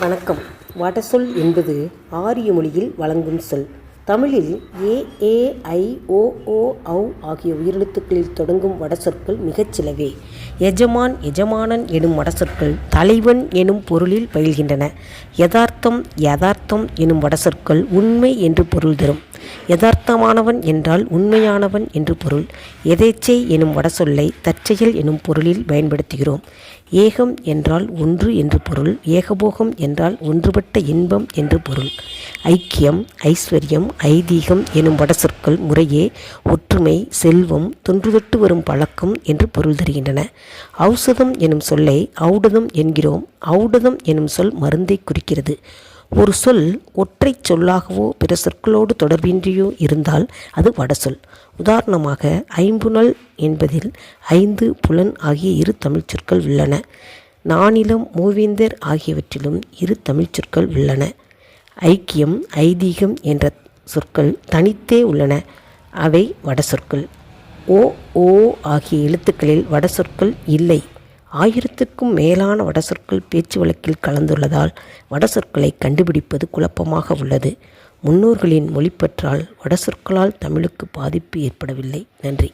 வணக்கம். வடசொல் என்பது ஆரிய மொழியில் வழங்கும் சொல். தமிழில் ஏ, ஏ, ஐ, ஓ, ஓ, ஔ ஆகிய உயிரெழுத்துக்களில் தொடங்கும் வடசொற்கள் மிகச் சிலவே. எஜமான், எஜமானன் எனும் வடசொற்கள் தலைவன் எனும் பொருளில் பயில்கின்றன. யதார்த்தம், யதார்த்தம் எனும் வடசொற்கள் உண்மை என்று பொருள் தரும். யதார்த்தமானவன் என்றால் உண்மையானவன் என்று பொருள். எதேச்சை எனும் வடசொல்லை தற்செயல் எனும் பொருளில் பயன்படுத்துகிறோம். ஏகம் என்றால் ஒன்று என்று பொருள். ஏகபோகம் என்றால் ஒன்றுபட்ட இன்பம் என்று பொருள். ஐக்கியம், ஐஸ்வர்யம், ஐதீகம் எனும் வடசொற்கள் முறையே ஒற்றுமை, செல்வம், தொன்றுதொட்டு வரும் பழக்கம் என்று பொருள் தருகின்றன. ஔஷதம் எனும் சொல்லை ஔடதம் என்கிறோம். ஔடதம் எனும் சொல் மருந்தை குறிக்கிறது. ஒரு சொல் ஒற்றை சொல்லாகவோ பிற சொற்களோடு தொடர்பின்றியோ இருந்தால் அது வடசொல். உதாரணமாக, ஐம்புலன் என்பதில் ஐந்து புலன் ஆகிய இரு தமிழ் சொற்கள் உள்ளன. நானிலம், மூவேந்தர் ஆகியவற்றிலும் இரு தமிழ் சொற்கள் உள்ளன. ஐக்கியம், ஐதீகம் என்ற சொற்கள் தனித்தே உள்ளன. அவை வடசொற்கள். ஓ, ஓ ஆகிய எழுத்துக்களில் வடசொற்கள் இல்லை. 1000க்கும் மேலான வடசொற்கள் பேச்சு வழக்கில் கலந்துள்ளதால் வடசொற்களை கண்டுபிடிப்பது குழப்பமாக உள்ளது. முன்னோர்களின் மொழிப்பற்றால் வடசொற்களால் தமிழுக்கு பாதிப்பு ஏற்படவில்லை. நன்றி.